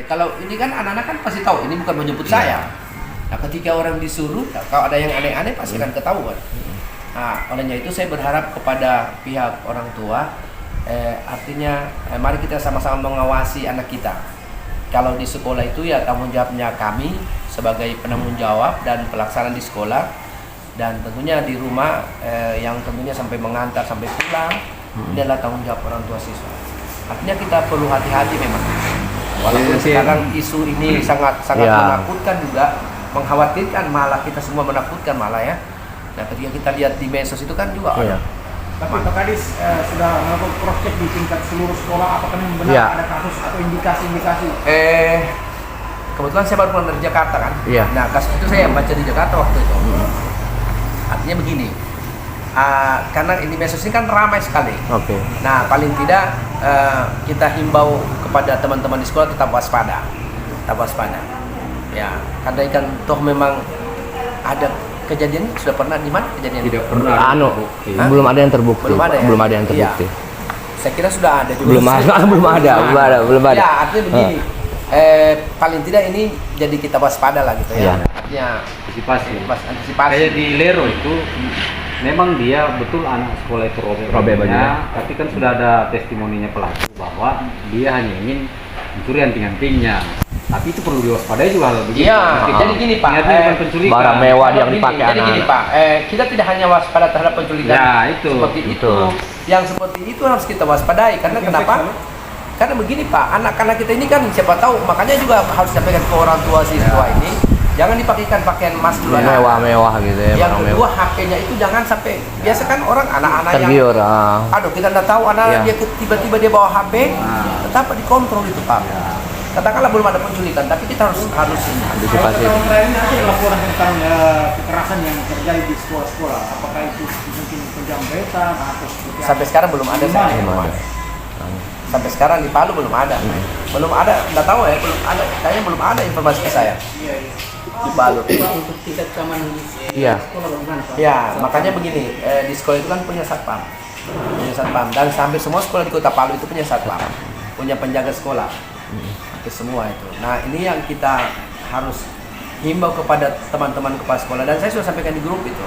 Kalau ini kan anak-anak kan pasti tahu ini bukan menjemput saya. Nah, ketika orang disuruh, kalau ada yang aneh-aneh pasti akan ketahuan. Nah, olehnya itu saya berharap kepada pihak orang tua, artinya mari kita sama-sama mengawasi anak kita. Kalau di sekolah itu ya tanggung jawabnya kami sebagai penanggung jawab dan pelaksana di sekolah, dan tentunya di rumah yang tentunya sampai mengantar sampai pulang, ini adalah tanggung jawab orang tua siswa. Artinya kita perlu hati-hati memang. Walaupun sekarang isu ini sangat menakutkan juga, mengkhawatirkan, malah kita semua menakutkan malah ya. Nah, ketika kita lihat di medsos itu kan juga ada. Tapi Pak Kadis sudah melakukan cross check di tingkat seluruh sekolah, apakah memang benar ada kasus atau indikasi-indikasi? Kebetulan saya baru pulang dari Jakarta kan. Nah, kasus itu saya baca di Jakarta waktu itu. Artinya begini, karena ini medsos ini kan ramai sekali. Nah, paling tidak kita himbau kepada teman-teman di sekolah tetap waspada, ya, karena kan toh memang ada kejadian. Sudah pernah di mana kejadian? Tidak pernah. Belum ada yang terbukti. Belum ada yang terbukti. Ya. Saya kira sudah ada juga. Belum ada. Ya, artinya begini. Paling tidak ini jadi kita waspada lah gitu ya. Artinya antisipasi. Antisipasi. Kayak di Lero itu memang dia betul anak sekolah itu robek bajunya, tapi kan sudah ada testimoninya pelaku bahwa dia hanya ingin mencuri anting-antingnya. Tapi itu perlu diwaspadai juga hal begitu. Iya, jadi gini Pak, barang mewah yang dipakai anak. Jadi gini Pak, kita tidak hanya waspada terhadap penculikan. Ya, itu. Seperti itu. Yang seperti itu harus kita waspadai. Karena kenapa? Karena begini Pak, anak-anak kita ini kan siapa tahu, makanya juga harus disampaikan ke orang tua siswa ini, jangan dipakaikan pakaian emas dulu. Mewah-mewah gitu ya. Yang kedua HP-nya itu jangan sampai, biasa kan orang anak-anak yang tergiur. Aduh, kita nggak tahu anak dia tiba-tiba dia bawa HP, tetap dikontrol itu Pak. Katakanlah belum ada penculikan, tapi kita harus antisipasi. Kalau terakhir ini ada laporan tentang kekerasan yang terjadi di sekolah-sekolah, apakah itu mungkin penjamretan atau seperti apa? Sampai sekarang belum ada. Sampai sekarang di Palu belum ada. Belum ada, nggak tahu ya, belum ada. Kayaknya belum ada informasi ke saya. Di Palu. Untuk tingkat keamanan di sekolah bagaimana Pak? Ya, makanya begini, di sekolah itu kan punya satpam. Dan sampai semua sekolah di Kota Palu itu punya satpam. Punya penjaga sekolah. Semua itu. Nah, ini yang kita harus himbau kepada teman-teman kepala sekolah, dan saya sudah sampaikan di grup itu,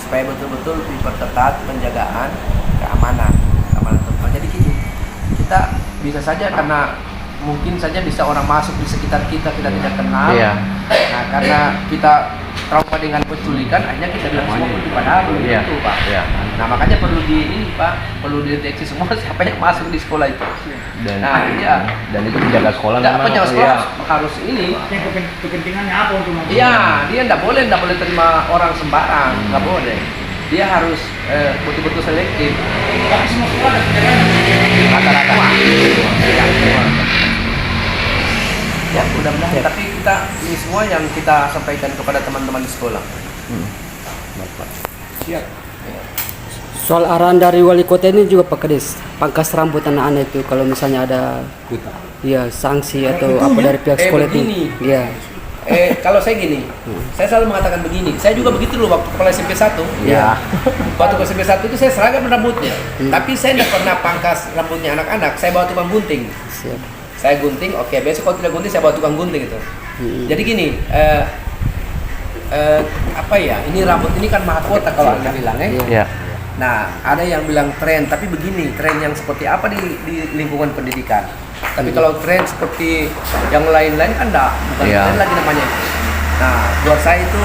supaya betul-betul diperketat penjagaan keamanan tempat. Jadi gini, kita bisa saja karena mungkin saja bisa orang masuk di sekitar kita tidak kenal. Nah, karena kita trauma dengan penculikan, akhirnya kita bilang semua itu padahal itu Pak. Nah, makanya perlu perlu dideteksi semua siapa yang masuk di sekolah itu. Dan itu penjaga sekolah memang harus ini. Yang kepentingannya apa untuk Iya, dia nggak boleh terima orang sembarang, nggak boleh. Dia harus betul-betul selektif. Tapi semua sekolah ada penjagaan. Rata-rata. Ya, mudah-mudahan. Tapi kita ini semua yang kita sampaikan kepada teman-teman di sekolah. Siap. Soal arahan dari wali kota ini juga Pak Kadis, pangkas rambut anak-anak itu kalau misalnya ada sanksi atau apa dari pihak sekolah itu. Kalau saya gini, saya selalu mengatakan begini. Saya juga begitu dulu waktu kepala SMP 1. Waktu ke SMP 1 itu saya seragam rambutnya. Tapi saya tidak pernah pangkas rambutnya anak-anak. Saya bawa tukang gunting. Saya gunting, oke. Besok kalau tidak gunting saya bawa tukang gunting itu. Jadi gini, ini rambut ini kan mahkota kalau Anda bilang ya. Nah, ada yang bilang tren, tapi begini, tren yang seperti apa di lingkungan pendidikan. Tapi kalau tren seperti yang lain-lain kan bukan tren lagi namanya. Nah, buat saya itu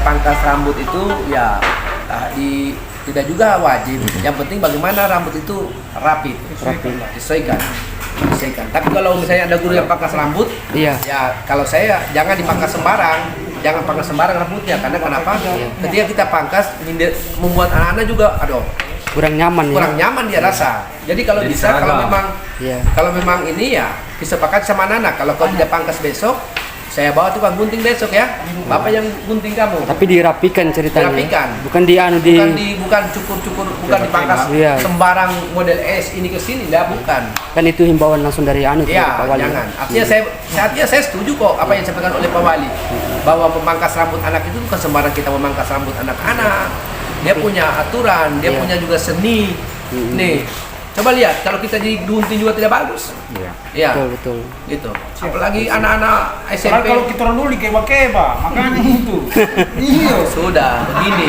pangkas rambut itu ya tidak juga wajib. Yang penting bagaimana rambut itu rapi, disesuaikan. Tapi kalau misalnya ada guru yang pangkas rambut, ya kalau saya jangan dipangkas sembarang. Jangan pangkas sembarang rambutnya, karena kenapa? Ketika kita pangkas membuat anak-anak juga kurang nyaman dia rasa. Jadi kalau bisa kalau memang ini ya disepakati sama anak-anak, kalau kau tidak pangkas besok, saya bawa tukang gunting besok ya. Bapak yang gunting kamu. Tapi dirapikan ceritanya. Dirapikan. Bukan cukur-cukur, bukan dipangkas sembarang model S ini ke sini, bukan. Kan itu himbauan langsung dari Pak Wali. Jangan. Artinya saya setuju kok apa yang disampaikan oleh Pak Wali, bahwa memangkas rambut anak itu bukan sembarang kita memangkas rambut anak-anak. Dia punya aturan, dia punya juga seni. Nih, Coba lihat, kalau kita jadi gunting juga tidak bagus. Iya. Iya, Betul, betul. gitu. Apalagi anak-anak Padahal SMP. kalau kita orang dulu keba-keba, makanya itu. Iya. Sudah begini.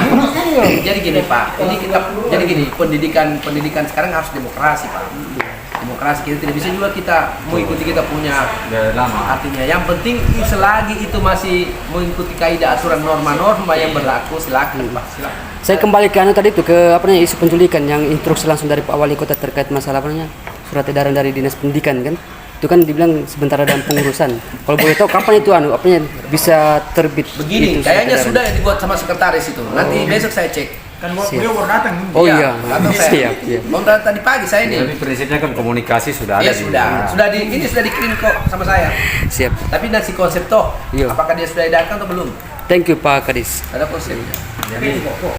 Jadi gini Pak, ini kita jadi gini, pendidikan sekarang harus demokrasi Pak. Demokrasi kita tidak bisa juga kita mengikuti kita punya Udah lama. artinya. Yang penting selagi itu masih mengikuti kaidah aturan norma-norma yang berlaku, silakan Pak. Silakan. Saya kembali ke tadi itu ke isu penculikan yang instruksi langsung dari Pak Wali Kota terkait masalah surat edaran dari Dinas Pendidikan kan. Itu kan dibilang sebentar dalam pengurusan. Kalau boleh tahu kapan itu bisa terbit? Begini, itu surat kayaknya edaran? sudah ya dibuat sama sekretaris itu. Nanti besok saya cek. Kan Siap. beliau baru datang. Oh iya, atau saya. siap, iya. Oh, tadi pagi saya ini. Tapi prinsipnya kan komunikasi sudah ada. Ya sudah ini sudah dikirim kok sama saya. Siap. Tapi nasi konsep toh, Iya. apakah dia sudah edarkan atau belum? Thank you Pak Kadis. Ada konsepnya. Jadi